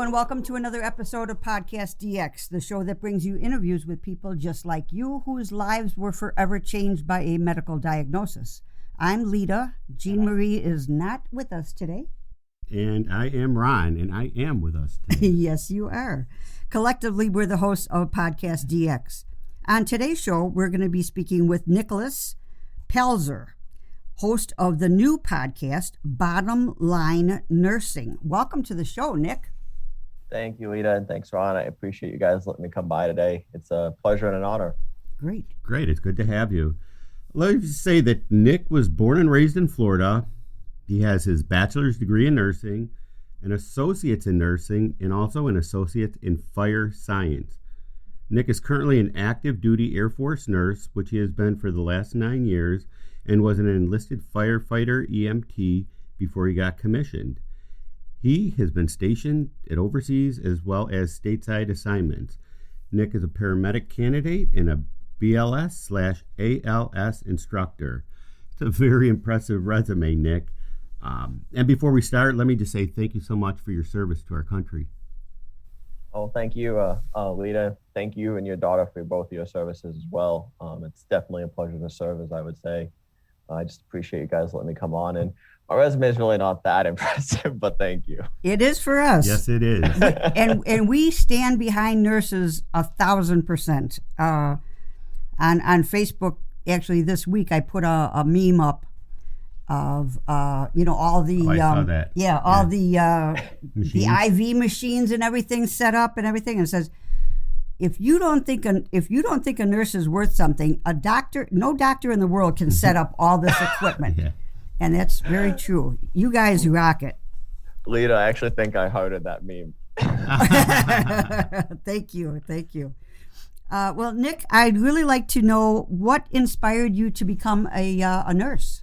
and welcome to another episode of PodcastDX, the show that brings you interviews with people just like you whose lives were forever changed by a medical diagnosis. I'm Lita. Jean Marie is not with us today. And I am Ron, and I am with us today. Yes, you are. Collectively, we're the hosts of PodcastDX. On today's show, we're going to be speaking with Nicholas Palczer, host of the new podcast, Bottom Line Nursing. Welcome to the show, Nick. Thank you, Lita, and thanks, Ron. I appreciate you guys letting me come by today. It's a pleasure and an honor. Great. It's good to have you. Let me just say that Nick was born and raised in Florida. He has his bachelor's degree in nursing, an associate's in nursing, and also an associate in fire science. Nick is currently an active duty Air Force nurse, which he has been for the last 9 years, and was an enlisted firefighter EMT before he got commissioned. He has been stationed at overseas as well as stateside assignments. Nick is a paramedic candidate and a BLS/ALS instructor. It's a very impressive resume, Nick. And before we start, let me just say thank you so much for your service to our country. Oh, thank you, Lita. Thank you and your daughter for both of your services as well. It's definitely a pleasure to serve, as I would say. I just appreciate you guys letting me come on. And my resume is really not that impressive, but thank you. It is for us. Yes, it is. and we stand behind nurses 1,000%. On Facebook, actually, this week I put a meme up of all the I saw that. The IV machines and everything set up and everything, and it says, if you don't think a nurse is worth something, no doctor in the world can set up all this equipment. Yeah. And that's very true. You guys rock it. Lita, I actually think I hearted that meme. Thank you. Well, Nick, I'd really like to know what inspired you to become a nurse.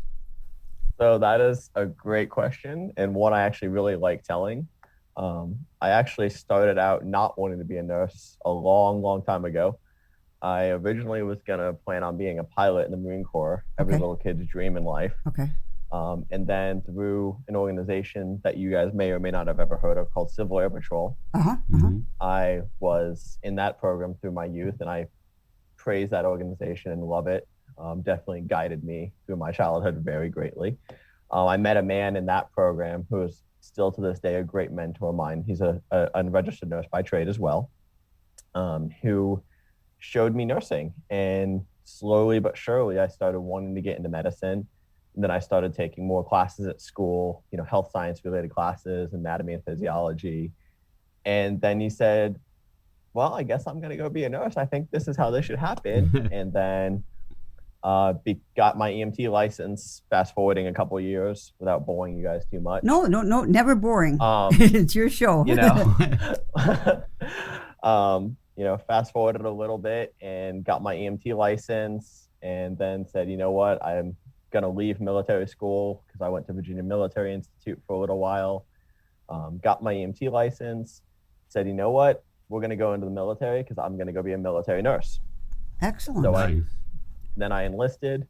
So that is a great question, and one I actually really like telling. I actually started out not wanting to be a nurse a long time ago. I originally was going to plan on being a pilot in the Marine Corps, every little kid's dream in life. Okay. And then through an organization that you guys may or may not have ever heard of called Civil Air Patrol, I was in that program through my youth, and I praise that organization and love it. Definitely guided me through my childhood very greatly. I met a man in that program who is still to this day a great mentor of mine. He's a unregistered nurse by trade as well, who showed me nursing. And slowly but surely, I started wanting to get into medicine. And then I started taking more classes at school, health science related classes, anatomy and physiology. And then he said, well, I guess I'm going to go be a nurse. I think this is how this should happen. And then got my EMT license, fast forwarding a couple of years without boring you guys too much. No, never boring. It's your show. Fast forwarded a little bit and got my EMT license, and then said, you know what, I'm going to leave military school because I went to Virginia Military Institute for a little while. Got my EMT license, said, you know what, we're going to go into the military because I'm going to go be a military nurse. Excellent. So Nice. Then I enlisted.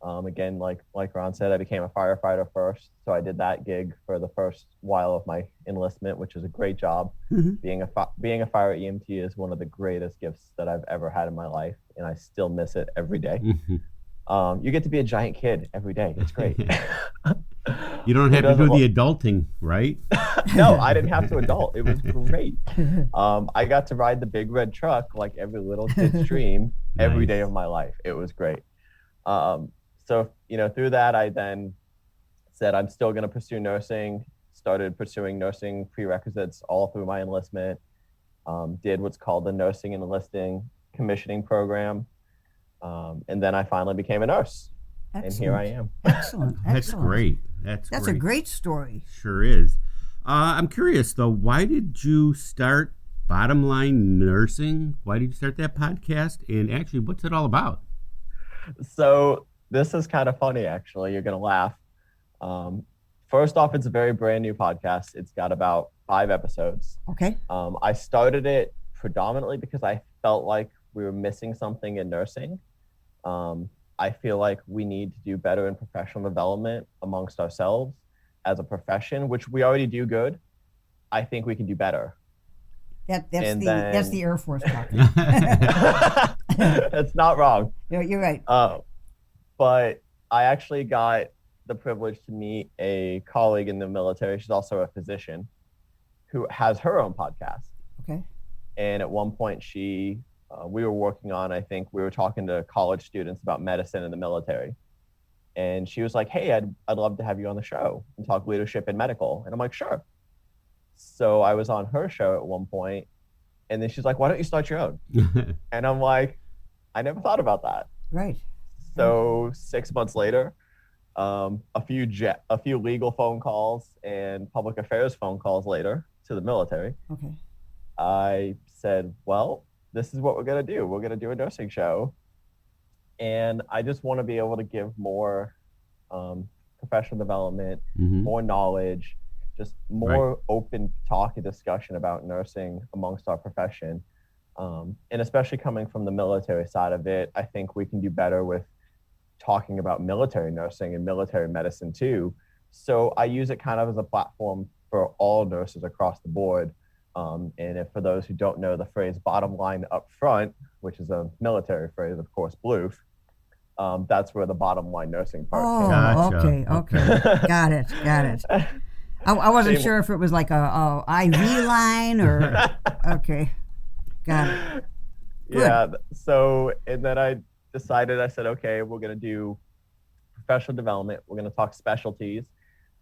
Again, like Ron said, I became a firefighter first. So I did that gig for the first while of my enlistment, which is a great job. Mm-hmm. Being a fire EMT is one of the greatest gifts that I've ever had in my life, and I still miss it every day. You get to be a giant kid every day. It's great. You don't have to do the adulting, right? No, I didn't have to adult. It was great. I got to ride the big red truck like every little kid's dream every day of my life. It was great. So, through that, I then said, I'm still going to pursue nursing, started pursuing nursing prerequisites all through my enlistment, did what's called the Nursing and Enlisting Commissioning Program. And then I finally became a nurse. Excellent. And here I am. Excellent. That's great. That's a great story. Sure is. I'm curious, though, why did you start Bottom Line Nursing? Why did you start that podcast? And actually, what's it all about? So this is kind of funny, actually. You're going to laugh. First off, it's a very brand new podcast. It's got about 5 episodes. Okay. I started it predominantly because I felt like we were missing something in nursing. I feel like we need to do better in professional development amongst ourselves as a profession, which we already do good. I think we can do better. That's the Air Force talking. That's not wrong. You're right. But I actually got the privilege to meet a colleague in the military. She's also a physician who has her own podcast. Okay. And at one point we were working on, I think we were talking to college students about medicine in the military. And she was like, hey, I'd love to have you on the show and talk leadership in medical. And I'm like, sure. So I was on her show at one point, and then she's like, why don't you start your own? And I'm like, I never thought about that. Right. So 6 months later, a few legal phone calls and public affairs phone calls later to the military. Okay. I said, well, this is what we're going to do. We're going to do a nursing show. And I just want to be able to give more professional development, more knowledge, just more open talk and discussion about nursing amongst our profession. And especially coming from the military side of it, I think we can do better with talking about military nursing and military medicine too. So I use it kind of as a platform for all nurses across the board. And if for those who don't know the phrase bottom line up front, which is a military phrase, of course, BLUF, that's where the bottom line nursing part came. Gotcha. Okay. Got it. I wasn't sure if it was like a IV line or, okay. Got it. Good. Yeah. So, and then I said, okay, we're going to do professional development. We're going to talk specialties.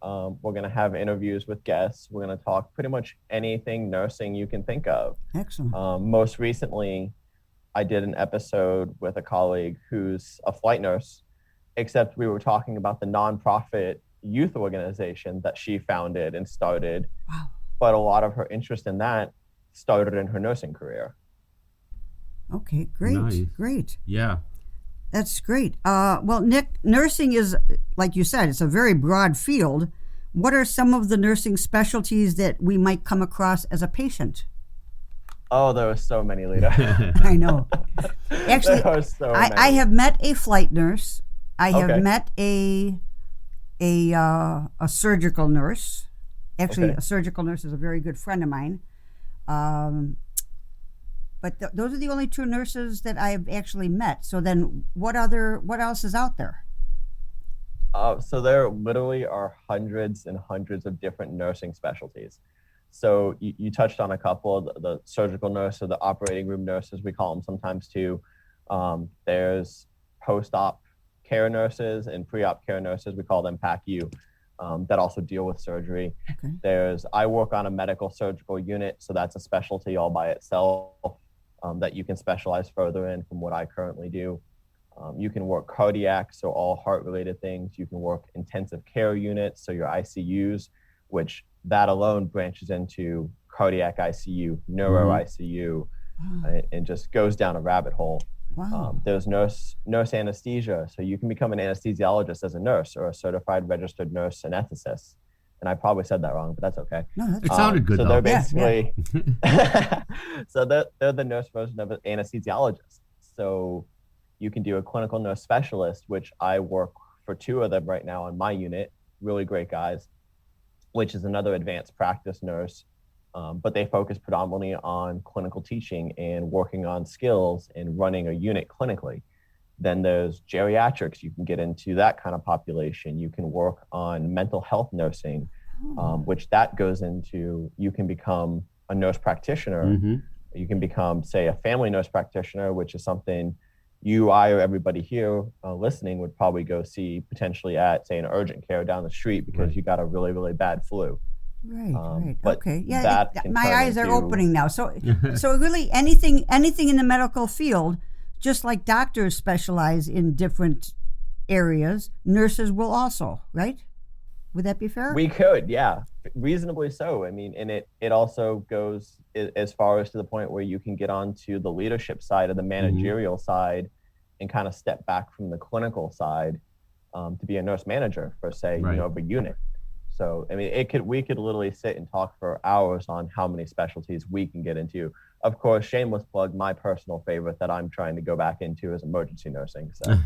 We're going to have interviews with guests. We're going to talk pretty much anything nursing you can think of. Excellent. Most recently, I did an episode with a colleague who's a flight nurse, except we were talking about the nonprofit youth organization that she founded and started. Wow. But a lot of her interest in that started in her nursing career. Okay, great. Nice. Great. Yeah. That's great. Well, Nick, nursing is, like you said, it's a very broad field. What are some of the nursing specialties that we might come across as a patient? Oh, there are so many, Lita. I know. Actually, there are so many. I have met a flight nurse. I have Okay. met a surgical nurse. Actually, Okay. a surgical nurse is a very good friend of mine. But those are the only two nurses that I've actually met. So then what else is out there? So there literally are hundreds and hundreds of different nursing specialties. So you touched on a couple of the surgical nurse or the operating room nurses, we call them sometimes too. There's post-op care nurses and pre-op care nurses, we call them PACU, that also deal with surgery. Okay. I work on a medical surgical unit, so that's a specialty all by itself that you can specialize further in from what I currently do. You can work cardiac, so all heart-related things. You can work intensive care units, so your ICUs, which that alone branches into cardiac ICU, neuro ICU, and just goes down a rabbit hole. Wow. There's nurse anesthesia, so you can become an anesthesiologist as a nurse or a certified registered nurse anesthetist. And I probably said that wrong, but that's okay. No, that's It sounded good, so though. they're basically, so they're the nurse version of an anesthesiologist. So you can do a clinical nurse specialist, which I work for two of them right now on my unit, really great guys, which is another advanced practice nurse. But they focus predominantly on clinical teaching and working on skills and running a unit clinically. Then there's geriatrics. You can get into that kind of population. You can work on mental health nursing, which that goes into, you can become a nurse practitioner. You can become, say, a family nurse practitioner, which is something you, I, or everybody here listening would probably go see potentially at, say, an urgent care down the street because you got a really, really bad flu. Right. But Okay. Yeah. My eyes are into opening now. So really anything in the medical field, just like doctors specialize in different areas, nurses will also, right? Would that be fair? We could, yeah, reasonably so. I mean, and it also goes as far as to the point where you can get onto the leadership side of the managerial side and kind of step back from the clinical side to be a nurse manager for, say, of a unit. So, I mean, we could literally sit and talk for hours on how many specialties we can get into. Of course, shameless plug, my personal favorite that I'm trying to go back into is emergency nursing. So.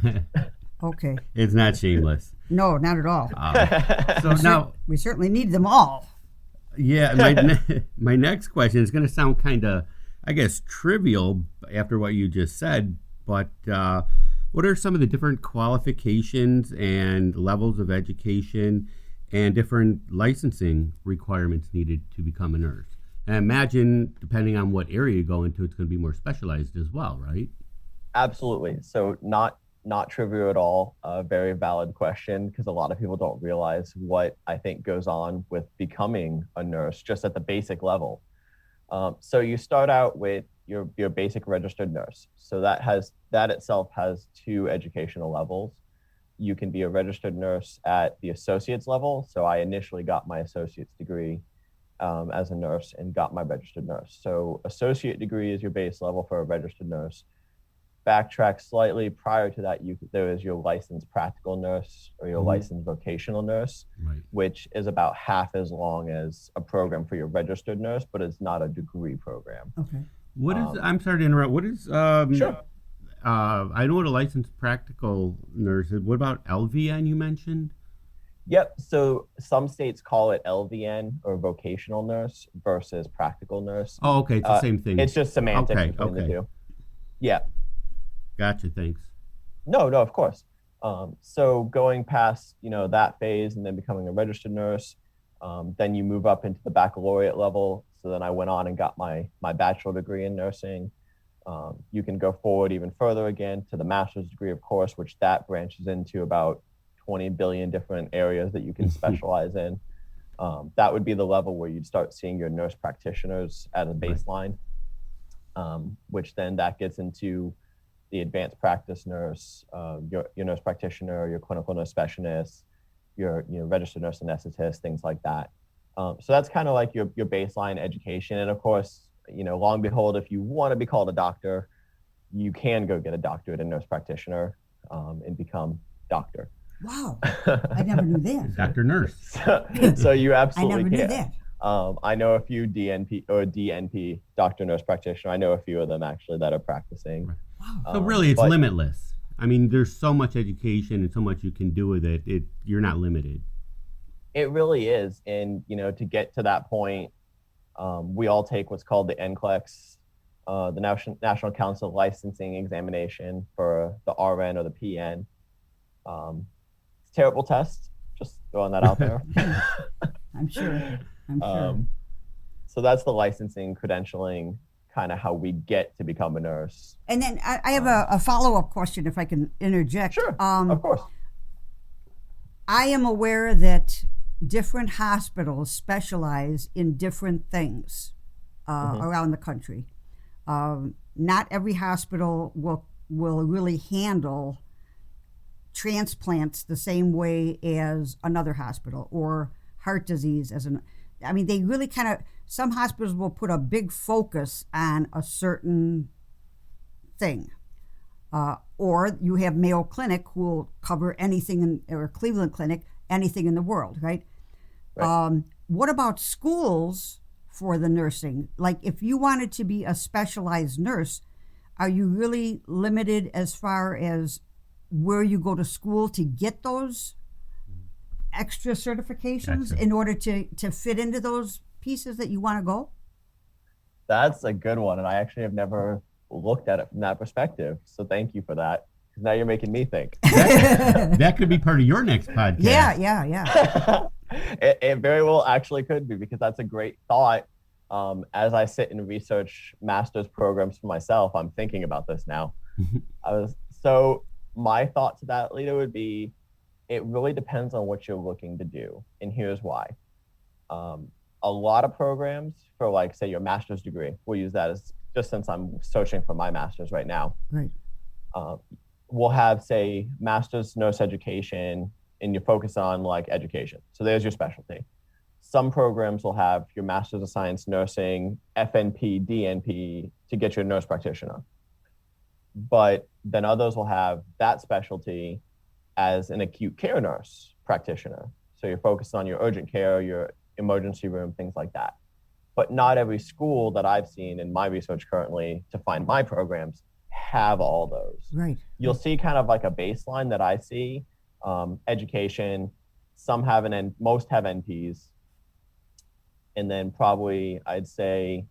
Okay. It's not shameless. No, not at all. So now we certainly need them all. Yeah, my next question is going to sound kind of, I guess, trivial after what you just said, but what are some of the different qualifications and levels of education and different licensing requirements needed to become a nurse? And I imagine, depending on what area you go into, it's going to be more specialized as well, right? Absolutely. So not trivial at all. A very valid question, because a lot of people don't realize what I think goes on with becoming a nurse just at the basic level. So you start out with your basic registered nurse. So that itself has 2 educational levels. You can be a registered nurse at the associate's level. So I initially got my associate's degree as a nurse and got my registered nurse. So associate degree is your base level for a registered nurse. Backtrack slightly, prior to that, there is your licensed practical nurse or your licensed vocational nurse, right, which is about half as long as a program for your registered nurse, but it's not a degree program. Okay. What is, I'm sorry to interrupt, what is, sure. I know what a licensed practical nurse is. What about LVN you mentioned? Yep. So some states call it LVN or vocational nurse versus practical nurse. Oh, okay. It's the same thing. It's just semantics between the two. Yeah. Gotcha. Thanks. No, of course. So going past, that phase and then becoming a registered nurse, then you move up into the baccalaureate level. So then I went on and got my bachelor degree in nursing. You can go forward even further again to the master's degree, of course, which that branches into about 20 billion different areas that you can specialize in. That would be the level where you'd start seeing your nurse practitioners at a baseline, which then that gets into the advanced practice nurse, your nurse practitioner, your clinical nurse specialist, your registered nurse anesthetist, things like that. So that's kind of like your baseline education. And of course, long and behold, if you want to be called a doctor, you can go get a doctorate in nurse practitioner and become doctor. Wow, I never knew that. Doctor nurse. So you absolutely I never can. knew that. I know a few DNP, doctor nurse practitioner. I know a few of them actually that are practicing. Right. Wow. So really, it's limitless. I mean, there's so much education and so much you can do with it. You're not limited. It really is. And, to get to that point, we all take what's called the NCLEX, the National Council Licensing Examination for the RN or the PN. It's a terrible test, just throwing that out there. I'm sure. So that's the licensing, credentialing, kind of how we get to become a nurse. And then I have a follow-up question, if I can interject. Sure, of course. I am aware that different hospitals specialize in different things around the country. Not every hospital will really handle transplants the same way as another hospital, or heart disease they really some hospitals will put a big focus on a certain thing. Or you have Mayo Clinic who will cover anything or Cleveland Clinic, anything in the world, right? What about schools for the nursing? Like if you wanted to be a specialized nurse, are you really limited as far as where you go to school to get those extra certifications in order to fit into those pieces that you want to go? That's a good one. And I actually have never looked at it from that perspective. So thank you for that. Because now you're making me think. That could be part of your next podcast. Yeah. It very well actually could be, because that's a great thought. As I sit and research master's programs for myself, I'm thinking about this now. So my thought to that, Lita, would be, it really depends on what you're looking to do. And here's why. A lot of programs for, like, say, your master's degree, we'll use that as, just since I'm searching for my master's right now. Right. We'll have, say, master's nurse education, and you focus on like education. So there's your specialty. Some programs will have your master's of science nursing, FNP, DNP to get your nurse practitioner. But then others will have that specialty as an acute care nurse practitioner. So you're focused on your urgent care, your emergency room, things like that. But not every school that I've seen in my research currently to find my programs have all those. Right. You'll see kind of like a baseline that I see. Education, some have most have NPs. and then probably I'd say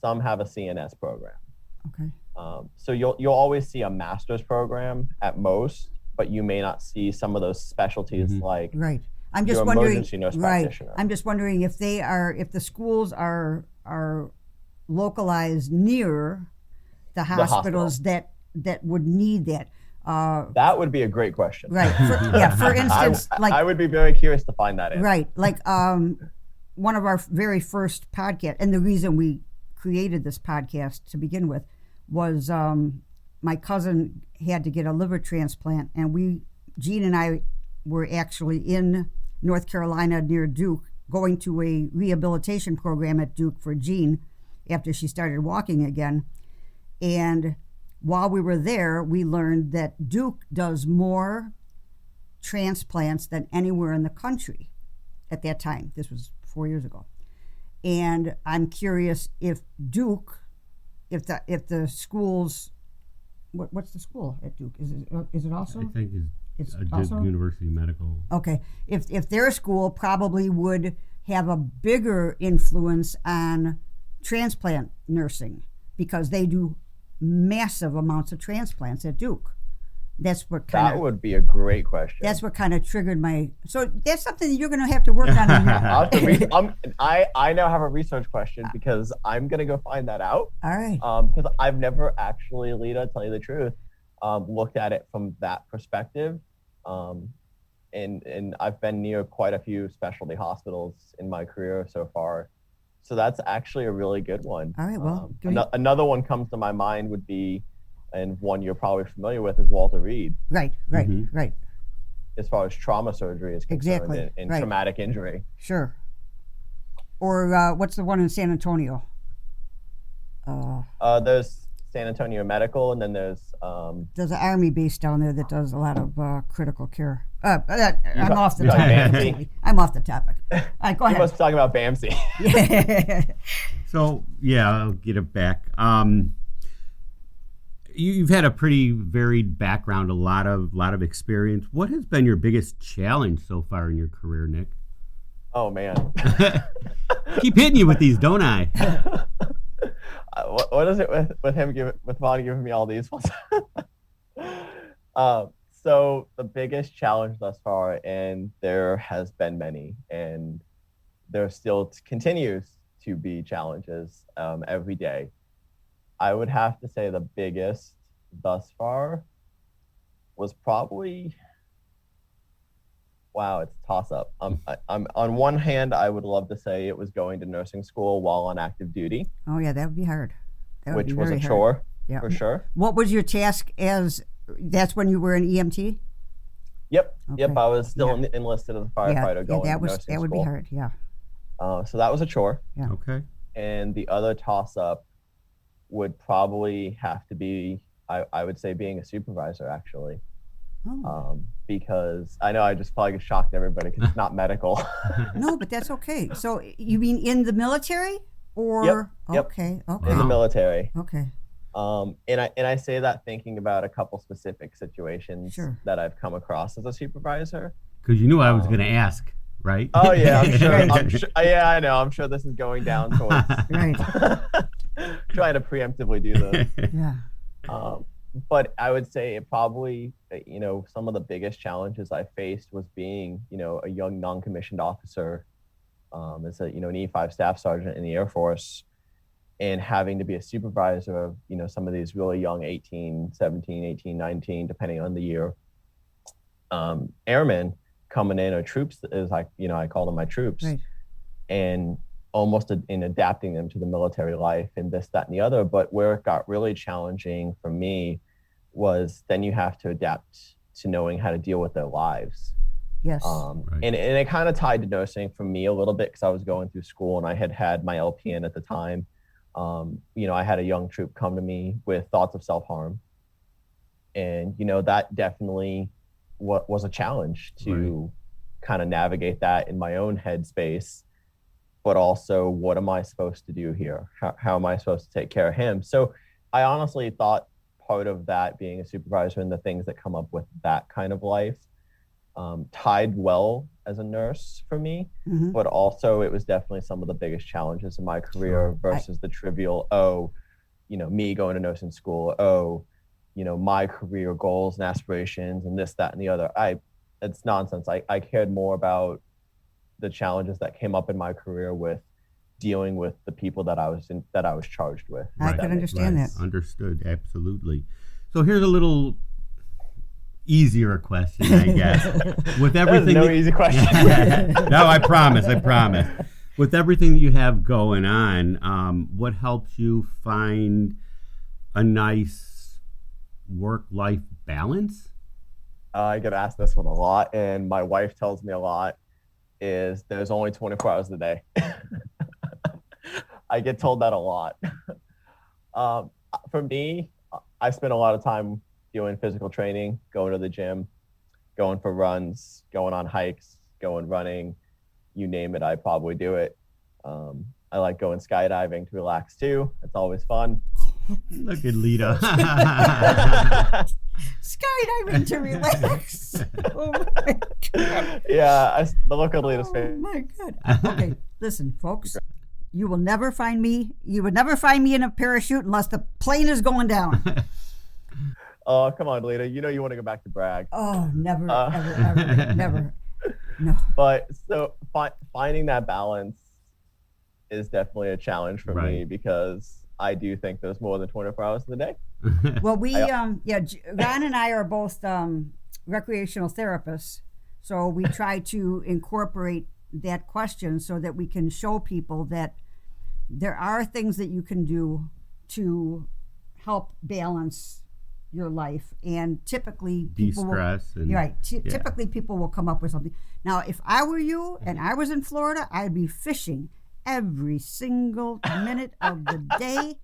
some have a CNS program. Okay. So you'll always see a master's program at most, but you may not see some of those specialties like right. I'm just your wondering. emergency nurse Right. practitioner. I'm just wondering if the schools are localized near the hospitals that would need that. That would be a great question. Right. For instance, I would be very curious to find that in. Right. Like one of our very first podcast, and the reason we created this podcast to begin with was my cousin had to get a liver transplant, and Gene and I were actually in North Carolina near Duke going to a rehabilitation program at Duke for Gene after she started walking again. And while we were there, we learned that Duke does more transplants than anywhere in the country at that time. This was 4 years ago. And I'm curious if Duke, if the schools, what's the school at Duke? Is it also? I think it's Duke also? University Medical. Okay. If their school probably would have a bigger influence on transplant nursing because they do massive amounts of transplants at Duke. That's what kind of. That would be a great question. That's what kind of triggered my. So that's something that you're going to have to work on. I now have a research question because I'm going to go find that out. All right. Because I've never actually, Lita, to tell you the truth, looked at it from that perspective. And I've been near quite a few specialty hospitals in my career so far. So that's actually a really good one. All right. Well, another one comes to my mind would be, and one you're probably familiar with, is Walter Reed. Right. As far as trauma surgery is concerned, and traumatic injury. Sure. Or what's the one in San Antonio? There's San Antonio Medical, and then there's an Army base down there that does a lot of critical care. I'm off the topic. I'm off the topic. All right, go ahead. You must be talking about BAMC. Yeah. So yeah, I'll get it back. You've had a pretty varied background, a lot of experience. What has been your biggest challenge so far in your career, Nick? Oh man, keep hitting you with these, don't I? What is it with Bonnie giving me all these ones? So the biggest challenge thus far, and there has been many, and there still continues to be challenges every day. I would have to say the biggest thus far was probably, it's a toss-up. I'm on one hand, I would love to say it was going to nursing school while on active duty. Oh yeah, that would be hard. Which was a chore, for sure. What was your task that's when you were an EMT? Yep. Okay. Yep. I was still enlisted as a firefighter going to nursing school. That would be hard, yeah. So that was a chore. Yeah. Okay. And the other toss-up would probably have to be, I would say, being a supervisor, actually. Oh. Because I know I just probably shocked everybody because it's not medical. No, but that's okay. So you mean in the military? Or Yep. Okay. In the military. Okay. And I say that thinking about a couple specific situations that I've come across as a supervisor. Because you knew I was going to ask, right? Oh yeah, I'm sure. Yeah, I know. I'm sure this is going down towards trying to preemptively do this. Yeah. But I would say it probably, some of the biggest challenges I faced was being, a young non-commissioned officer, as an E5 staff sergeant in the Air Force, and having to be a supervisor of, some of these really young 18, 17, 18, 19, depending on the year, airmen coming in, or troops, as I call them my troops, and almost in adapting them to the military life and this, that, and the other. But where it got really challenging for me was then you have to adapt to knowing how to deal with their lives. Yes. And it kind of tied to nursing for me a little bit because I was going through school and I had my LPN at the time. I had a young troop come to me with thoughts of self-harm. And, that definitely was a challenge to kind of navigate that in my own headspace. But also, what am I supposed to do here? How am I supposed to take care of him? So I honestly thought part of that being a supervisor and the things that come up with that kind of life tied well as a nurse for me, but also it was definitely some of the biggest challenges in my career versus the trivial, me going to nursing school, my career goals and aspirations and this, that, and the other. It's nonsense. I cared more about the challenges that came up in my career with dealing with the people that I was charged with. I can understand that. Understood, absolutely. So here's a little easier question, I guess. With everything, no easy question. No, I promise. With everything that you have going on, what helps you find a nice work-life balance? I get asked this one a lot, and my wife tells me a lot, is there's only 24 hours a day. I get told that a lot. For me, I spend a lot of time doing physical training, going to the gym, going for runs, going on hikes, going running, you name it, I probably do it. I like going skydiving to relax too. It's always fun. Look at Lita. Skydiving to relax. Oh my God. Yeah, the look on Lita's face. Oh my God. Okay, listen, folks. You would never find me in a parachute unless the plane is going down. Oh, come on, Lita. You know you want to go back to Bragg. Oh, never, ever, never. No. But so finding that balance is definitely a challenge for me because I do think there's more than 24 hours in the day. Well, Ron and I are both recreational therapists, so we try to incorporate that question so that we can show people that there are things that you can do to help balance your life, and typically typically people will come up with something. Now, if I were you and I was in Florida, I'd be fishing every single minute of the day.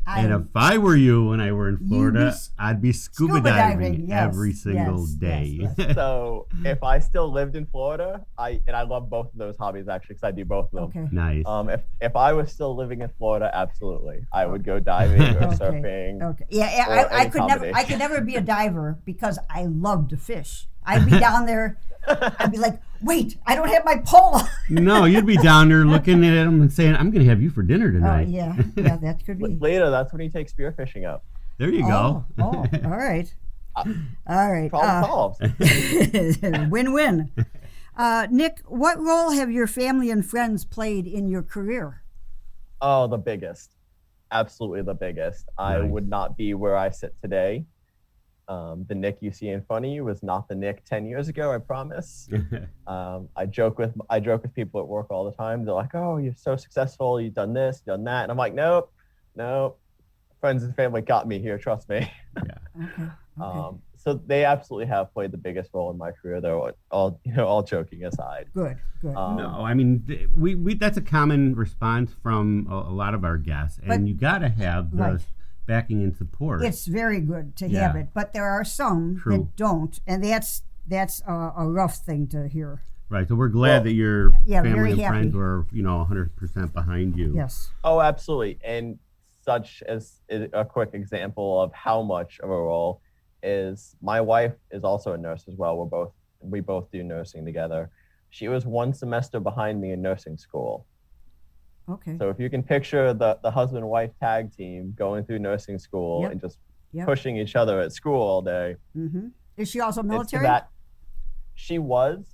And if I were you when I were in Florida, I'd be scuba diving every single day. Yes. So if I still lived in Florida, I love both of those hobbies actually because I do both of them. Okay. Nice. If I was still living in Florida, absolutely, I would go diving or surfing. Okay. Yeah, I could never be a diver because I love to fish. I'd be down there. I'd be like, wait, I don't have my pole. No, you'd be down there looking at him and saying, I'm going to have you for dinner tonight. Yeah, that could be. Later, that's when you take spearfishing up. There you go. All right. All right. Problem solved. Win-win. Nick, what role have your family and friends played in your career? Oh, the biggest. Absolutely the biggest. Nice. I would not be where I sit today. The Nick you see in front of you was not the Nick 10 years ago, I promise. I joke with people at work all the time. They're like, oh, you're so successful. You've done this, done that. And I'm like, nope. Friends and family got me here. Trust me. Yeah. Okay. So they absolutely have played the biggest role in my career, though. All joking aside. Good. No, I mean, we that's a common response from a lot of our guests, and you got to have the backing and support. It's very good to have it, but there are some that don't, and that's a rough thing to hear. Right. So we're glad that your family and friends were 100% behind you. Yes. Oh, absolutely. And such as a quick example of how much of a role is my wife is also a nurse as well. We both do nursing together. She was one semester behind me in nursing school. Okay. So if you can picture the husband and wife tag team going through nursing school and just pushing each other at school all day. Mm-hmm. Is she also military? She was.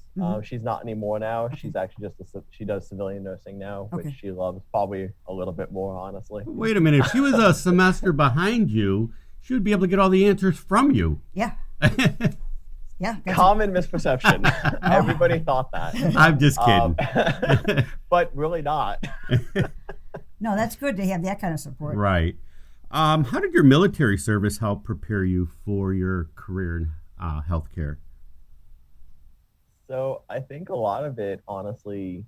She's not anymore now. Okay. She's actually she does civilian nursing now, which she loves probably a little bit more, honestly. Wait a minute. If she was a semester behind you, she would be able to get all the answers from you. Yeah. Common misperception. Everybody thought that. I'm just kidding. But really not. No, that's good to have that kind of support. Right. How did your military service help prepare you for your career in healthcare? So I think a lot of it honestly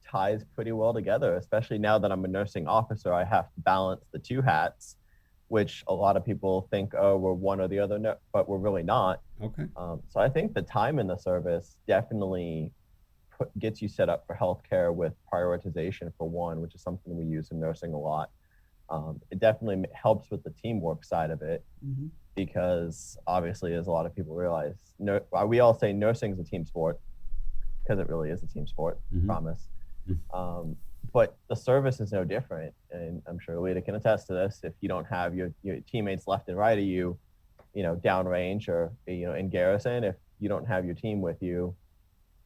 ties pretty well together, especially now that I'm a nursing officer. I have to balance the two hats, which a lot of people think, oh, we're one or the other, but we're really not. Okay. So I think the time in the service definitely gets you set up for healthcare with prioritization for one, which is something we use in nursing a lot. It definitely helps with the teamwork side of it. because obviously, as a lot of people realize, we all say nursing is a team sport, because it really is a team sport, promise. But the service is no different. And I'm sure Lita can attest to this. If you don't have your teammates left and right of you, downrange or, in garrison, if you don't have your team with you,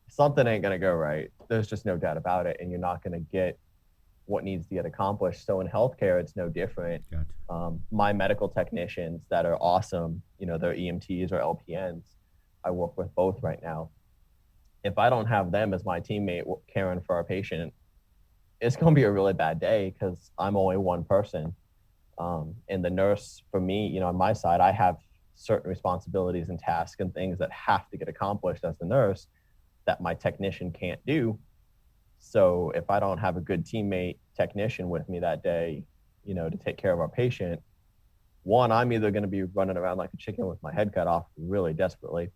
something ain't going to go right. There's just no doubt about it. And you're not going to get what needs to get accomplished. So in healthcare, it's no different. Gotcha. My medical technicians that are awesome, they're EMTs or LPNs. I work with both right now. If I don't have them as my teammate caring for our patient, it's going to be a really bad day because I'm only one person. And the nurse, for me, on my side, I have certain responsibilities and tasks and things that have to get accomplished as the nurse that my technician can't do. So if I don't have a good teammate technician with me that day, to take care of our patient, one, I'm either going to be running around like a chicken with my head cut off really desperately,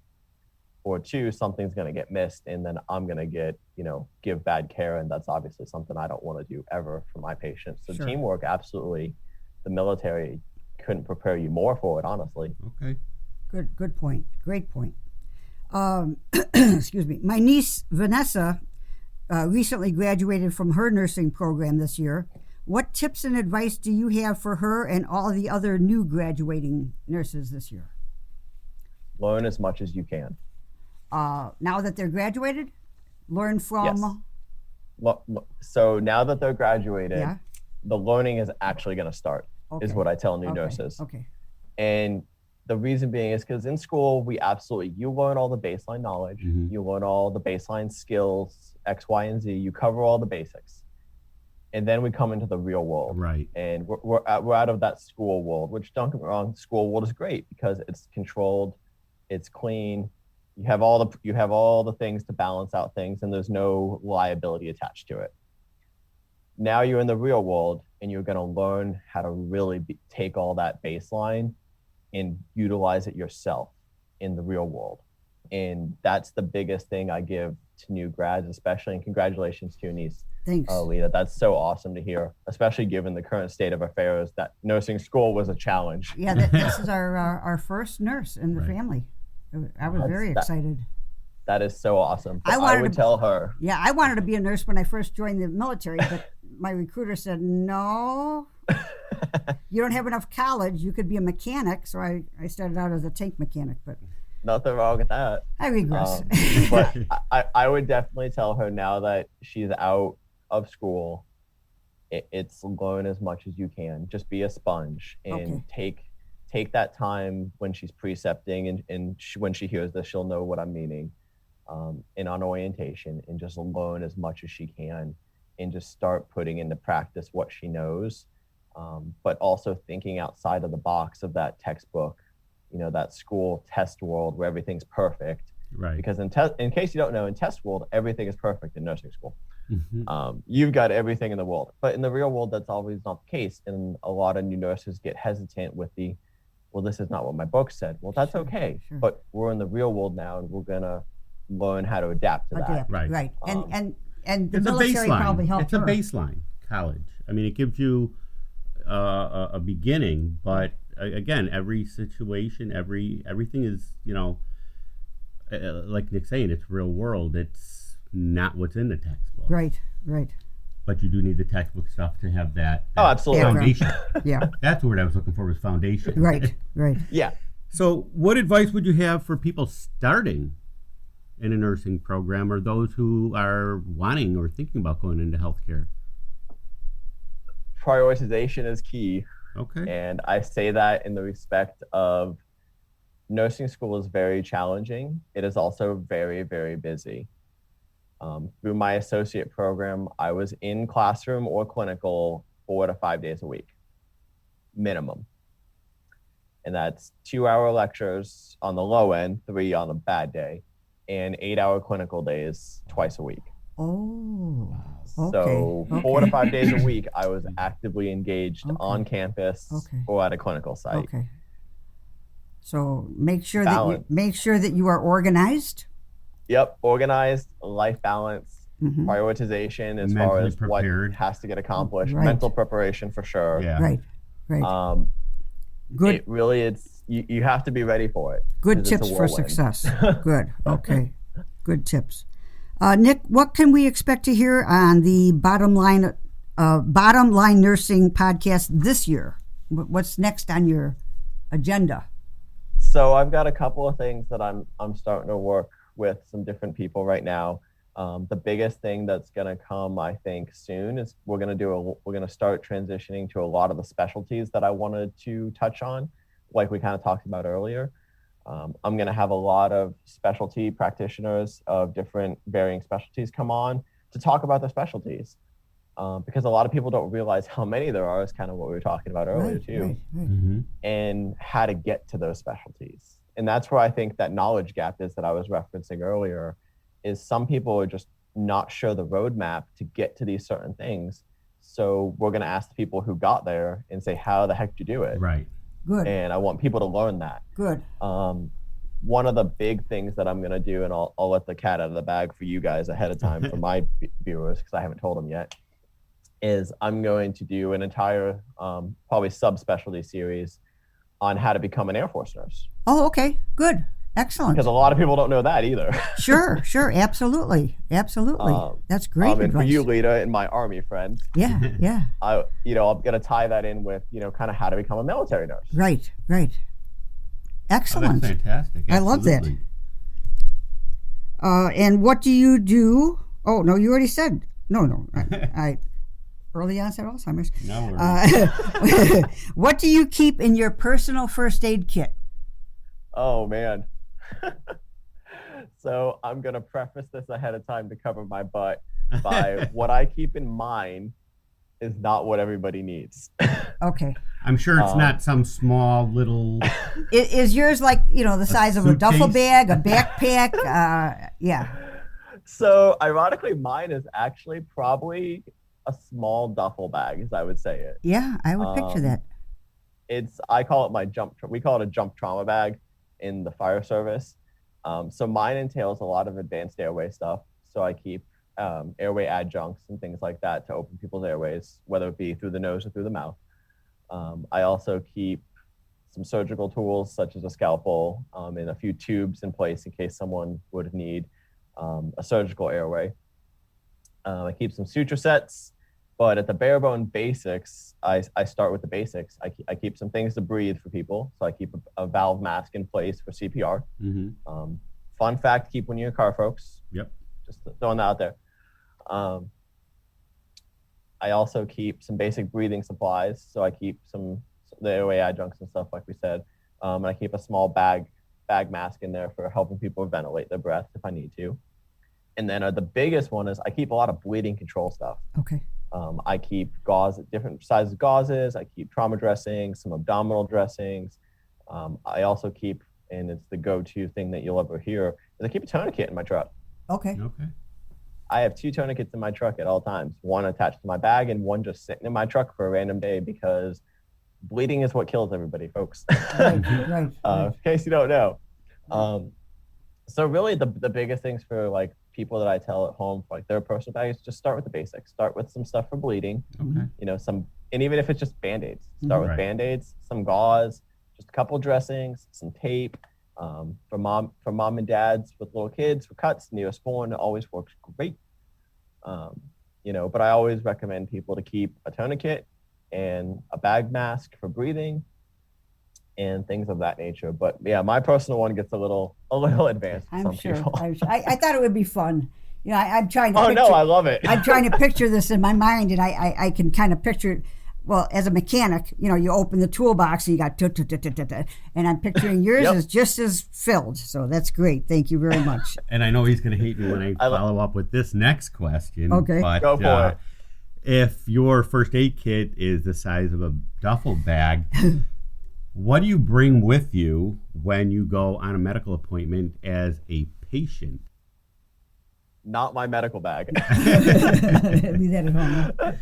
or two, something's going to get missed and then I'm going to get, give bad care. And that's obviously something I don't want to do ever for my patients. So sure. Teamwork, absolutely. The military couldn't prepare you more for it, honestly. Okay. Good point. Great point. Excuse me. My niece, Vanessa, recently graduated from her nursing program this year. What tips and advice do you have for her and all the other new graduating nurses this year? Learn as much as you can. Now that they're graduated, learn from... Yes. So now that they're graduated, the learning is actually going to start, is what I tell new nurses. Okay. And the reason being is because in school, you learn all the baseline knowledge, you learn all the baseline skills, X, Y, and Z, you cover all the basics. And then we come into the real world. Right. And we're out of that school world, which, don't get me wrong, school world is great because it's controlled, it's clean, you have all the things to balance out things, and there's no liability attached to it. Now you're in the real world, and you're going to learn how to really take all that baseline and utilize it yourself in the real world. And that's the biggest thing I give to new grads, especially, and congratulations to your niece. Thanks. Lita. That's so awesome to hear, especially given the current state of affairs that nursing school was a challenge. Yeah, this is our first nurse in the family. I was very excited. That is so awesome. I would tell her. Yeah, I wanted to be a nurse when I first joined the military, but my recruiter said, no, you don't have enough college. You could be a mechanic. So I started out as a tank mechanic, but... Nothing wrong with that. I regress. But I would definitely tell her now that she's out of school, it's learn as much as you can. Just be a sponge and take that time when she's precepting and when she hears this, she'll know what I'm meaning. And on orientation, and just learn as much as she can and just start putting into practice what she knows, but also thinking outside of the box of that textbook, that school test world where everything's perfect. Right. Because in case you don't know, in test world, everything is perfect in nursing school. Mm-hmm. You've got everything in the world. But in the real world, that's always not the case. And a lot of new nurses get hesitant with this is not what my book said. Well, that's okay. Sure. But we're in the real world now, and we're going to learn how to adapt to that. Right. And the military probably helped her. It's a baseline, college. I mean, it gives you a beginning, but again, every situation, everything is, like Nick's saying, it's real world. It's not what's in the textbook. Right. But you do need the textbook stuff to have that absolutely foundation. Yeah. That's the word I was looking for, was foundation. Right. Yeah. So what advice would you have for people starting in a nursing program, or those who are wanting or thinking about going into healthcare? Prioritization is key. Okay. And I say that in the respect of nursing school is very challenging. It is also very, very busy. Through my associate program, I was in classroom or clinical 4 to 5 days a week, minimum. And that's 2-hour lectures on the low end, 3 on a bad day, and 8-hour clinical days twice a week. Oh, so 4 to 5 days a week, I was actively engaged on campus or at a clinical site. Okay. So make sure that you are organized. Yep, organized, life balance, prioritization as far as prepared. What has to get accomplished, mental preparation for sure. Yeah. Right. Good. It really, it's you have to be ready for it. Good tips for success. Good. Okay. Good tips. Nick, what can we expect to hear on the Bottom Line Nursing podcast this year? What's next on your agenda? So I've got a couple of things that I'm starting to work with some different people right now. The biggest thing that's going to come, I think, soon is we're going to start transitioning to a lot of the specialties that I wanted to touch on, like we kind of talked about earlier. I'm going to have a lot of specialty practitioners of different varying specialties come on to talk about their specialties, because a lot of people don't realize how many there are, is kind of what we were talking about earlier too, Mm-hmm. and how to get to those specialties. And that's where I think that knowledge gap is that I was referencing earlier, is some people are just not sure the roadmap to get to these certain things. So we're going to ask the people who got there and say, how the heck did you do it? Right. Good. And I want people to learn that. Good. One of the big things that I'm going to do, and I'll let the cat out of the bag for you guys ahead of time for my viewers, because I haven't told them yet, is I'm going to do an entire probably subspecialty series on how to become an Air Force nurse. Oh, okay. Good. Excellent. Because a lot of people don't know that either. Sure. Absolutely. That's great And advice. for you, Lita, and my Army friends, Yeah. I'm going to tie that in with, kind of how to become a military nurse. Right. Excellent. Oh, that's fantastic. I love that. And what do you do? Oh, no, you already said. No. I early onset Alzheimer's. No worries. What do you keep in your personal first aid kit? Oh, man. So I'm going to preface this ahead of time to cover my butt by what I keep in mind is not what everybody needs. Okay. I'm sure it's not some small little... Is yours like, the size of a duffel suitcase? bag, a backpack? Yeah. So ironically, mine is actually probably a small duffel bag, as I would say it. Yeah, I would picture that. I call it we call it a jump trauma bag in the fire service. So mine entails a lot of advanced airway stuff. So I keep airway adjuncts and things like that to open people's airways, whether it be through the nose or through the mouth. I also keep some surgical tools such as a scalpel and a few tubes in place in case someone would need a surgical airway. I keep some suture sets, but at the bare bone basics, I start with the basics. I keep some things to breathe for people. So I keep a valve mask in place for CPR. Mm-hmm. Fun fact, keep one in your car, folks. Yep. Just throwing that out there. I also keep some basic breathing supplies. So I keep the airway adjuncts and stuff, like we said. And I keep a small bag mask in there for helping people ventilate their breath if I need to. And then the biggest one is I keep a lot of bleeding control stuff. Okay. I keep different sizes of gauzes. I keep trauma dressings, some abdominal dressings. I also keep, and it's the go-to thing that you'll ever hear, is I keep a tourniquet in my truck. Okay. I have 2 tourniquets in my truck at all times, one attached to my bag and one just sitting in my truck for a random day, because bleeding is what kills everybody, folks. Right. In case you don't know. So really the biggest things for like people that I tell at home for like their personal bags, just start with the basics. Start with some stuff for bleeding. Okay. And even if it's just Band-Aids, start with Band-Aids, some gauze, just a couple dressings, some tape. For mom and dads with little kids, for cuts, Neosporin, it always works great. But I always recommend people to keep a tourniquet and a bag mask for breathing and things of that nature. But yeah, my personal one gets a little advanced for some people. I thought it would be fun. I'm trying to I love it. I'm trying to picture this in my mind, and I can kind of picture it. Well, as a mechanic, you open the toolbox and you got and I'm picturing yours is just as filled. So that's great. Thank you very much. And I know he's going to hate me when I follow up with this next question. Okay. But, go for it. If your first aid kit is the size of a duffel bag, what do you bring with you when you go on a medical appointment as a patient? Not my medical bag. Leave that at home. Huh?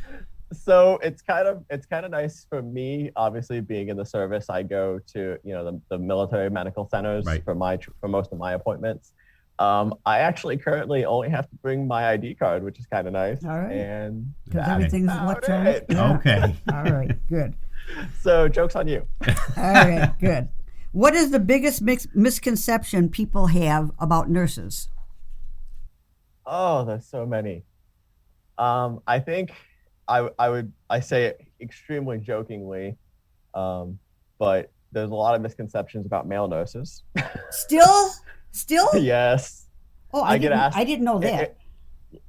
So it's kind of nice for me. Obviously, being in the service, I go to the military medical centers for most of my appointments. I actually currently only have to bring my ID card, which is kind of nice. All right. And because everything's electronic. Yeah. Okay. All right. Good. So joke's on you. All right. Good. What is the biggest misconception people have about nurses? Oh, there's so many. I think I say it extremely jokingly, but there's a lot of misconceptions about male nurses. Still? Yes. Oh, I didn't know that.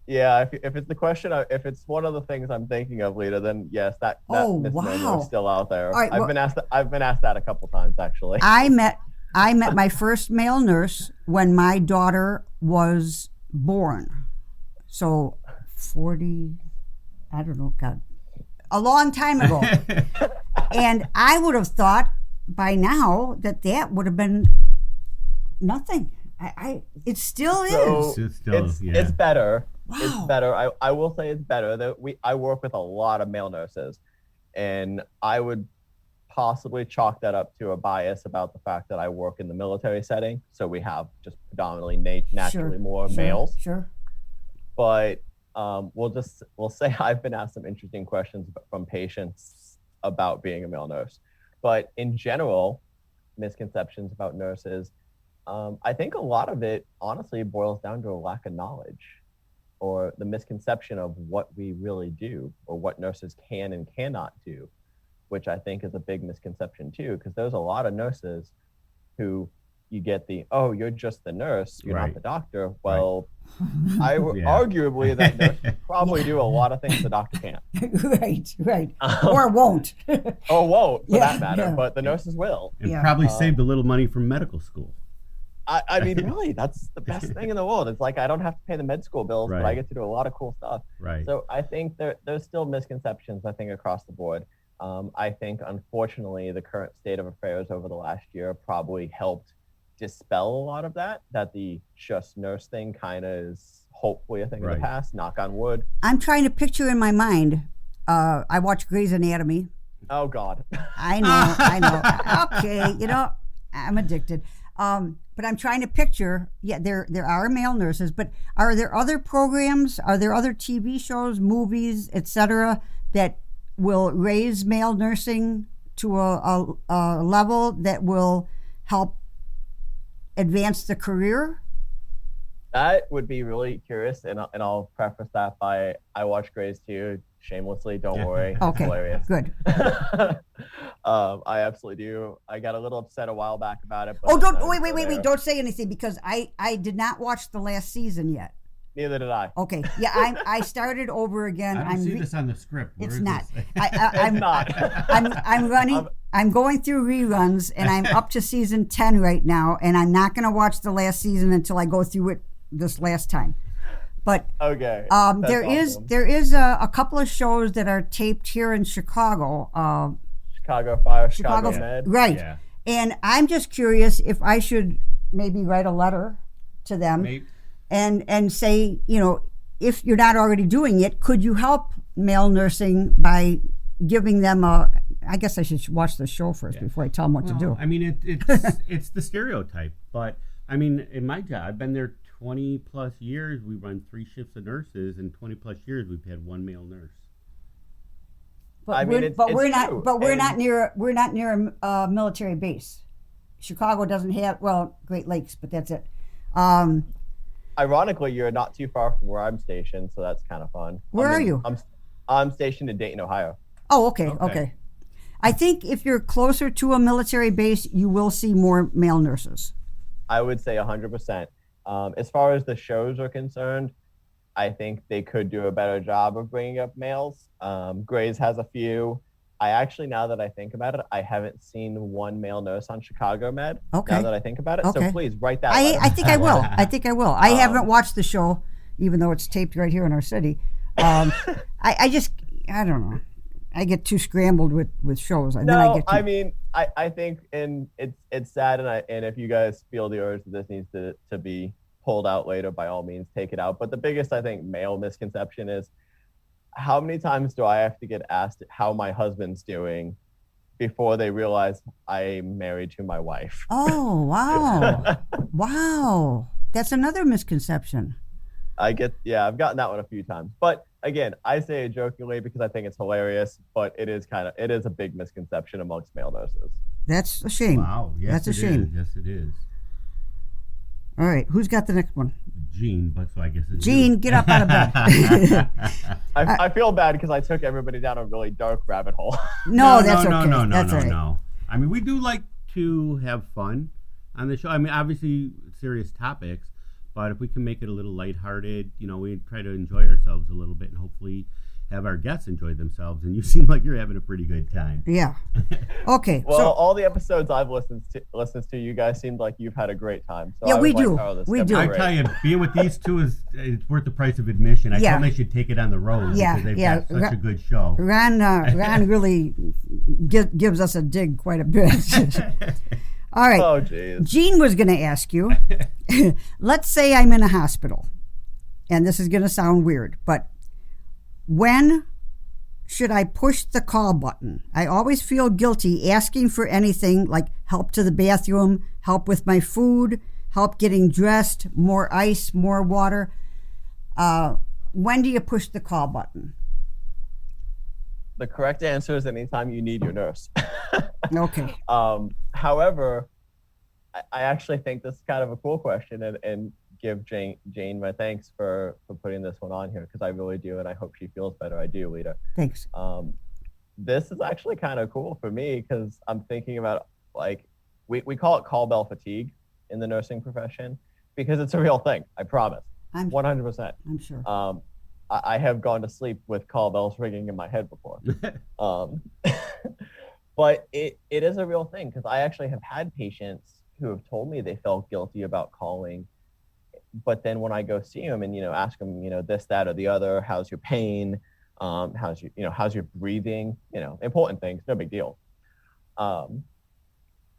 Yeah, if it's the question, if it's one of the things I'm thinking of, Lita, then yes, that misnomer is still out there. Right, I've been asked that a couple times actually. I met my first male nurse when my daughter was born. So 40, I don't know, God, a long time ago. And I would have thought by now that would have been nothing. It still is. It's better. Wow. It's better. I will say it's better. I work with a lot of male nurses, and I would possibly chalk that up to a bias about the fact that I work in the military setting. So we have just predominantly naturally more males. Sure. But we'll say I've been asked some interesting questions from patients about being a male nurse. But in general, misconceptions about nurses, I think a lot of it honestly boils down to a lack of knowledge, or the misconception of what we really do, or what nurses can and cannot do, which I think is a big misconception too, because there's a lot of nurses who you get you're just the nurse, you're not the doctor. Well, arguably that nurse can probably do a lot of things the doctor can't. Right. Or won't. Or won't, for that matter, but the nurses will. And probably saved a little money from medical school. I mean, really, that's the best thing in the world. It's like I don't have to pay the med school bills, but I get to do a lot of cool stuff. Right. So I think there's still misconceptions, I think, across the board. I think, unfortunately, the current state of affairs over the last year probably helped dispel a lot of that the just nurse thing kind of is hopefully a thing of the past, knock on wood. I'm trying to picture in my mind, I watch Grey's Anatomy. Oh, God. I know. Okay, I'm addicted. But I'm trying to picture, there are male nurses, but are there other programs, are there other TV shows, movies, etc., that will raise male nursing to a level that will help advance the career? That would be really curious, and I'll preface that by I watch Grey's too, shamelessly. Don't worry, okay, it's hilarious. Good. I absolutely do. I got a little upset a while back about it. But wait! Don't say anything, because I did not watch the last season yet. Neither did I. Okay, I started over again. I don't see this on the script. It's not. I'm not. I'm running. I'm going through reruns, and I'm up to season 10 right now, and I'm not going to watch the last season until I go through it this last time. But okay, there is a couple of shows that are taped here in Chicago. Chicago Fire, Chicago Med, right? Yeah. And I'm just curious if I should maybe write a letter to them. Maybe. And say, if you're not already doing it, could you help male nursing by giving them I guess I should watch the show first before I tell them what to do. I mean, it's the stereotype, but I mean, in my job, I've been there 20 plus years. We run 3 shifts of nurses, and 20 plus years we've had 1 male nurse. But we're not near a military base. Chicago doesn't have Great Lakes, but that's it. Ironically, you're not too far from where I'm stationed, so that's kind of fun. Where are you? I'm stationed in Dayton, Ohio. Oh, okay. I think if you're closer to a military base, you will see more male nurses. I would say 100%. As far as the shows are concerned, I think they could do a better job of bringing up males. Grey's has a few. I actually, now that I think about it, I haven't seen 1 male nurse on Chicago Med. Okay. Now that I think about it, so please write that. I think I will. I haven't watched the show, even though it's taped right here in our city. I don't know. I get too scrambled with shows. I mean, I think, and it's sad, and if you guys feel the urge that this needs to be pulled out later, by all means, take it out. But the biggest, I think, male misconception is, how many times do I have to get asked how my husband's doing before they realize I'm married to my wife? Oh, wow. Wow. That's another misconception. I've gotten that one a few times. But again, I say it jokingly because I think it's hilarious, but it is a big misconception amongst male nurses. That's a shame. Wow. Yes, that's a shame. Yes, it is. All right. Who's got the next one? Gene, but so I guess it's Gene, you. get up out of bed. I feel bad because I took everybody down a really dark rabbit hole. No, that's okay. No, that's all right. no. I mean, we do like to have fun on the show. I mean, obviously serious topics, but if we can make it a little lighthearted, we try to enjoy ourselves a little bit and hopefully have our guests enjoy themselves. And you seem like you're having a pretty good time. Yeah. Okay. Well, all the episodes I've listened to, you guys seemed like you've had a great time. So yeah, we do. We do. I tell you, being with these two it's worth the price of admission. I tell them they should take it on the road because they've got such a good show. Ron really gives us a dig quite a bit. All right. Oh, geez. Gene was going to ask you, let's say I'm in a hospital, and this is going to sound weird, but when should I push the call button? I always feel guilty asking for anything like help to the bathroom, help with my food, help getting dressed, more ice, more water. When do you push the call button? The correct answer is anytime you need your nurse. Okay. However, I actually think this is kind of a cool question and give Jane my thanks for putting this one on here because I really do, and I hope she feels better. I do, Lita. Thanks. This is actually kind of cool for me because I'm thinking about we call it call bell fatigue in the nursing profession because it's a real thing. I promise. 100%. I'm sure. I have gone to sleep with call bells ringing in my head before. But it is a real thing because I actually have had patients who have told me they felt guilty about calling. But then when I go see them and, ask them, this, that, or the other, how's your pain? How's your breathing? Important things, no big deal.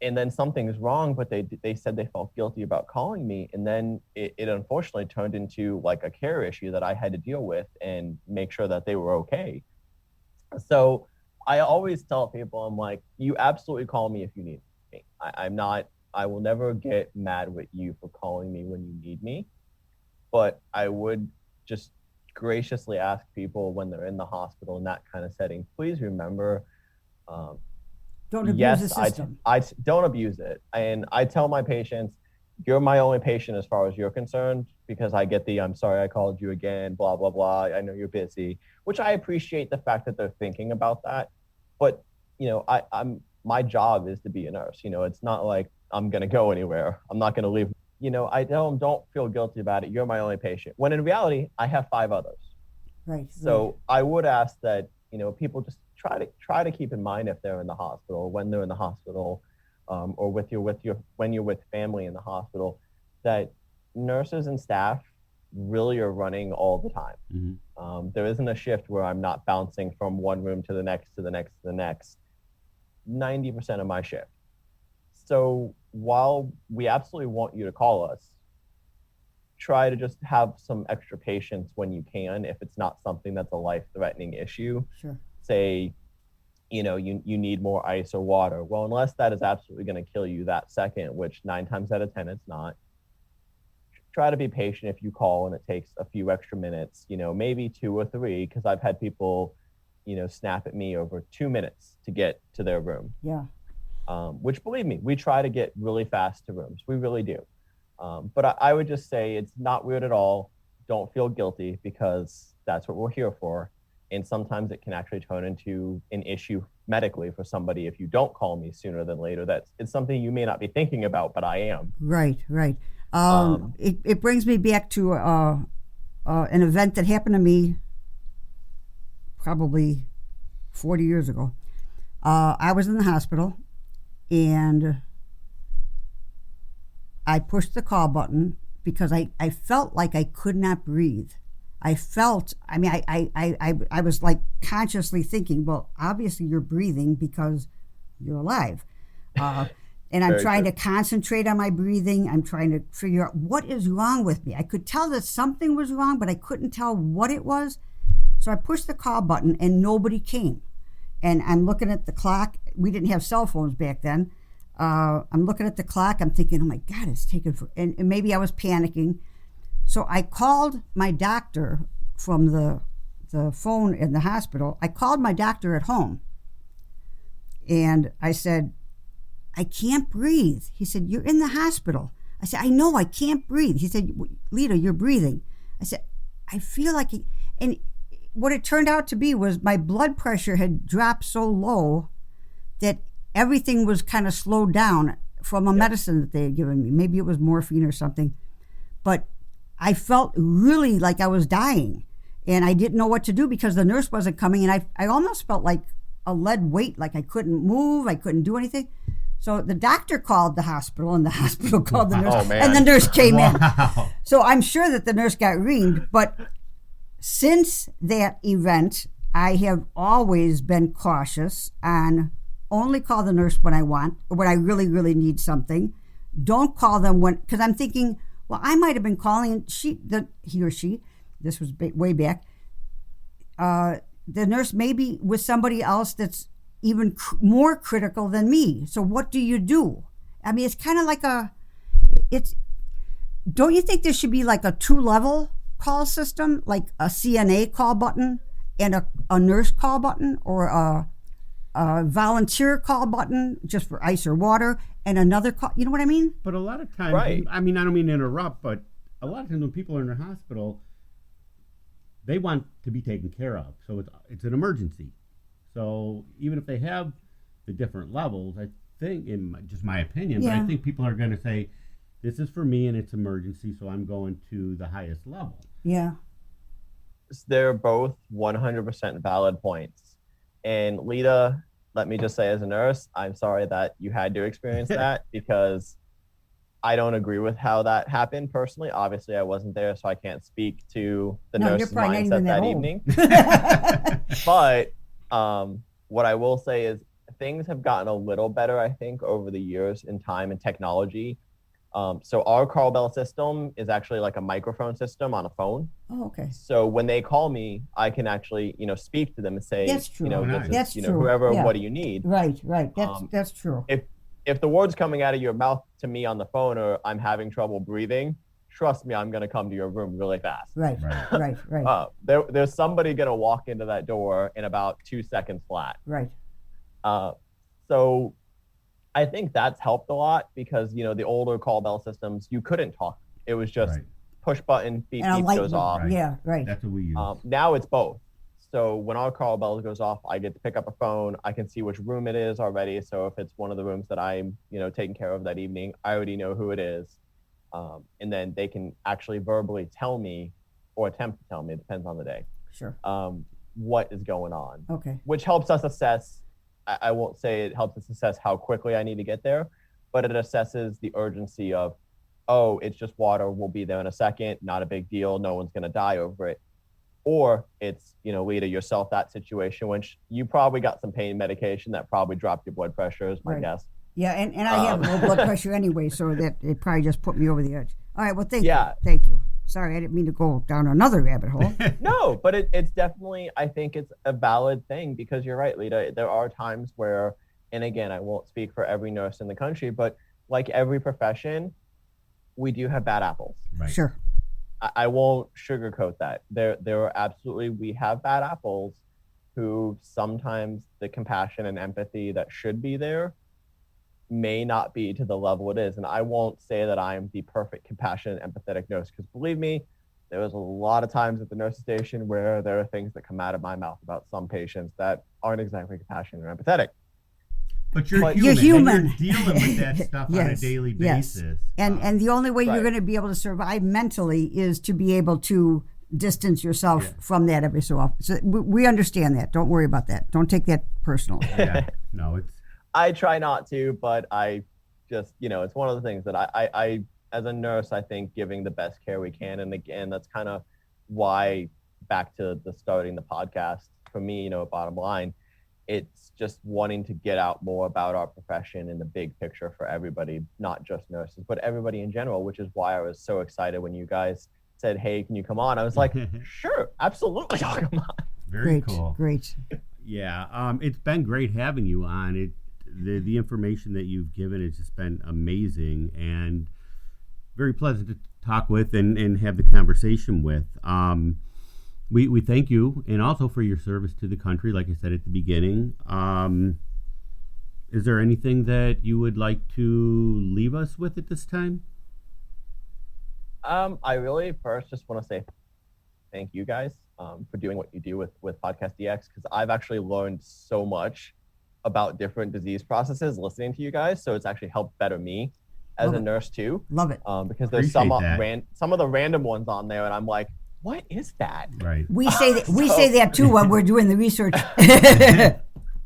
And then something's wrong, but they said they felt guilty about calling me. And then it unfortunately turned into like a care issue that I had to deal with and make sure that they were okay. So I always tell people, I'm like, you absolutely call me if you need me. I will never get mad with you for calling me when you need me, but I would just graciously ask people when they're in the hospital in that kind of setting, please remember, don't abuse the system. I don't abuse it. And I tell my patients, you're my only patient as far as you're concerned, because I get I'm sorry I called you again, blah, blah, blah. I know you're busy, which I appreciate the fact that they're thinking about that. But, my job is to be a nurse. It's not like I'm going to go anywhere. I'm not going to leave. I tell them, don't feel guilty about it. You're my only patient. When in reality, I have 5 others. Right. So I would ask that, people just try to keep in mind if they're in the hospital, when they're in the hospital, or when you're with family in the hospital, that nurses and staff really are running all the time. Mm-hmm. There isn't a shift where I'm not bouncing from one room to the next, to the next, to the next. 90% of my shift. So while we absolutely want you to call us, try to just have some extra patience when you can, if it's not something that's a life-threatening issue. Sure. Say, you need more ice or water. Well, unless that is absolutely going to kill you that second, which 9 times out of 10 it's not, try to be patient if you call and it takes a few extra minutes, maybe 2 or 3, because I've had people snap at me over 2 minutes to get to their room. Yeah. Which, believe me, we try to get really fast to rooms. We really do. But I would just say it's not weird at all. Don't feel guilty because that's what we're here for. And sometimes it can actually turn into an issue medically for somebody if you don't call me sooner than later. It's something you may not be thinking about, but I am. Right. It brings me back to an event that happened to me probably 40 years ago. I was in the hospital and I pushed the call button because I felt like I could not breathe. I was like consciously thinking, well, obviously you're breathing because you're alive. And I'm trying to concentrate on my breathing. I'm trying to figure out what is wrong with me. I could tell that something was wrong, but I couldn't tell what it was. So I pushed the call button and nobody came. And I'm looking at the clock. We didn't have cell phones back then. I'm looking at the clock. I'm thinking, oh my God, it's taking forever. And maybe I was panicking. So I called my doctor from the phone in the hospital. I called my doctor at home. And I said, I can't breathe. He said, you're in the hospital. I said, I know, I can't breathe. He said, Lita, you're breathing. I said, I feel like and what it turned out to be was my blood pressure had dropped so low that everything was kind of slowed down from a medicine that they had given me. Maybe it was morphine or something. But I felt really like I was dying. And I didn't know what to do because the nurse wasn't coming. And I almost felt like a lead weight, like I couldn't move, I couldn't do anything. So the doctor called the hospital, and the hospital called the nurse, and the nurse came in. So I'm sure that the nurse got reamed. But since that event, I have always been cautious and only call the nurse when I really, really need something. Don't call them because I'm thinking, well, I might have been calling he or she, this was way back, the nurse may be with somebody else that's even more critical than me. So what do you do? I mean, it's kind of like don't you think there should be like a 2-level call system, like a CNA call button and a nurse call button, or a volunteer call button just for ice or water, and another call, you know what I mean? But a lot of times, right. I mean, I don't mean to interrupt, but a lot of times when people are in the hospital, they want to be taken care of. So it's an emergency. So even if they have the different levels, I think, in just my opinion, but I think people are going to say, this is for me and it's emergency, so I'm going to the highest level. Yeah. They're both 100% valid points. And Lita, let me just say, as a nurse, I'm sorry that you had to experience that, because I don't agree with how that happened personally. Obviously, I wasn't there, so I can't speak to the nurse's mindset that evening. But what I will say is things have gotten a little better, I think, over the years in time and technology. So our call bell system is actually like a microphone system on a phone. Oh, okay. So when they call me, I can actually, speak to them and say, that's true. That's true. Whoever, what do you need? Right. That's true. If the words coming out of your mouth to me on the phone are, I'm having trouble breathing, trust me, I'm going to come to your room really fast. Right. There's somebody going to walk into that door in about 2 seconds flat. Right. So I think that's helped a lot, because, the older call bell systems, you couldn't talk. It was just push button, beep, beep goes off. Right. Yeah, right. That's what we use. Now it's both. So when our call bell goes off, I get to pick up a phone. I can see which room it is already. So if it's one of the rooms that I'm, taking care of that evening, I already know who it is. And then they can actually verbally tell me, or attempt to tell me, it depends on the day. Sure. What is going on. Okay. Which helps us assess. I won't say it helps us assess how quickly I need to get there, but it assesses the urgency of, oh, it's just water, we'll be there in a second, not a big deal, no one's going to die over it. Or it's, Lita, yourself, that situation, which you probably got some pain medication that probably dropped your blood pressure, is my guess. Yeah, and I have low blood pressure anyway, so that it probably just put me over the edge. All right, well, thank you. Sorry, I didn't mean to go down another rabbit hole. No, but it's definitely, I think it's a valid thing, because you're right, Lita. There are times where, and again, I won't speak for every nurse in the country, but like every profession, we do have bad apples. Right. Sure. I won't sugarcoat that. There are absolutely, we have bad apples who sometimes the compassion and empathy that should be there may not be to the level it is. And I won't say that I am the perfect compassionate, empathetic nurse, because believe me, there was a lot of times at the nurse station where there are things that come out of my mouth about some patients that aren't exactly compassionate or empathetic. But you're human. And you're dealing with that stuff on a daily basis. And the only way you're going to be able to survive mentally is to be able to distance yourself from that every so often. So we understand that. Don't worry about that. Don't take that personally. No, it's. I try not to, but I just, it's one of the things that I as a nurse, I think giving the best care we can. And again, that's kind of why, back to the starting the podcast, for me, bottom line, it's just wanting to get out more about our profession in the big picture for everybody, not just nurses, but everybody in general, which is why I was so excited when you guys said, hey, can you come on? I was like, sure, absolutely, I'll come on. Very cool. Great. Yeah, it's been great having you on. The information that you've given has just been amazing and very pleasant to talk with and have the conversation with. We thank you, and also for your service to the country, like I said at the beginning. is there anything that you would like to leave us with at this time? I really first just want to say thank you guys for doing what you do with PodcastDX, because I've actually learned so much about different disease processes listening to you guys. So it's actually helped better me as a nurse too. Love it. Because there's some of the random ones on there, and I'm like, what is that? Right. We say that we say that too when we're doing the research.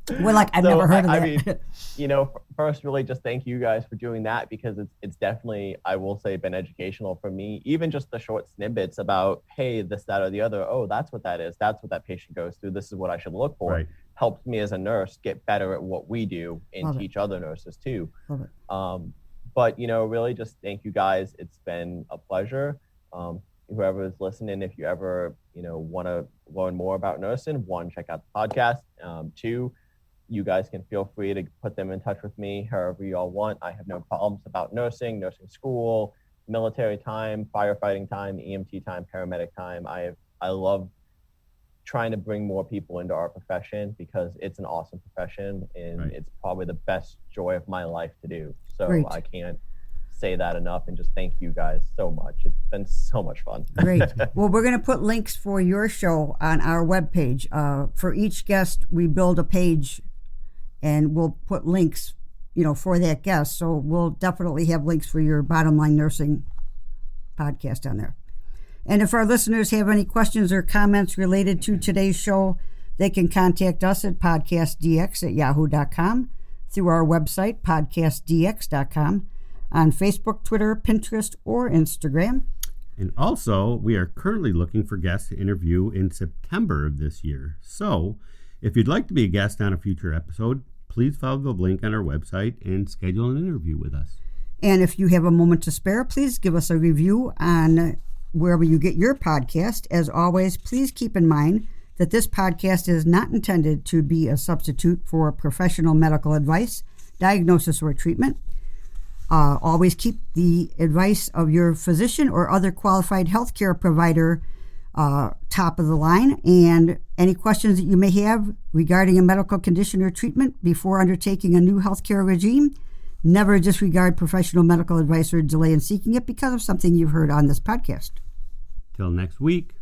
We're like, I've never heard of that. I mean, first, really just thank you guys for doing that, because it's definitely, I will say, been educational for me. Even just the short snippets about, hey, this, that, or the other. Oh, that's what that is. That's what that patient goes through. This is what I should look for. Right. Helps me as a nurse get better at what we do and teach other nurses too. Love it. But, really just thank you guys. It's been a pleasure. Whoever is listening, if you ever, want to learn more about nursing, 1, check out the podcast. 2, you guys can feel free to put them in touch with me however you all want. I have no problems about nursing school, military time, firefighting time, EMT time, paramedic time. I love trying to bring more people into our profession, because it's an awesome profession, and it's probably the best joy of my life to do. So Great. I can't say that enough, and just thank you guys so much. It's been so much fun. Great. Well, we're going to put links for your show on our webpage. For each guest, we build a page, and we'll put links, for that guest. So we'll definitely have links for your Bottom Line Nursing podcast on there. And if our listeners have any questions or comments related to today's show, they can contact us at podcastdx@yahoo.com, through our website, podcastdx.com, on Facebook, Twitter, Pinterest, or Instagram. And also, we are currently looking for guests to interview in September of this year. So, if you'd like to be a guest on a future episode, please follow the link on our website and schedule an interview with us. And if you have a moment to spare, please give us a review on wherever you get your podcast. As always, please keep in mind that this podcast is not intended to be a substitute for professional medical advice, diagnosis, or treatment. Always keep the advice of your physician or other qualified healthcare provider top of the line. And any questions that you may have regarding a medical condition or treatment before undertaking a new healthcare regime, never disregard professional medical advice or delay in seeking it because of something you've heard on this podcast. Till next week.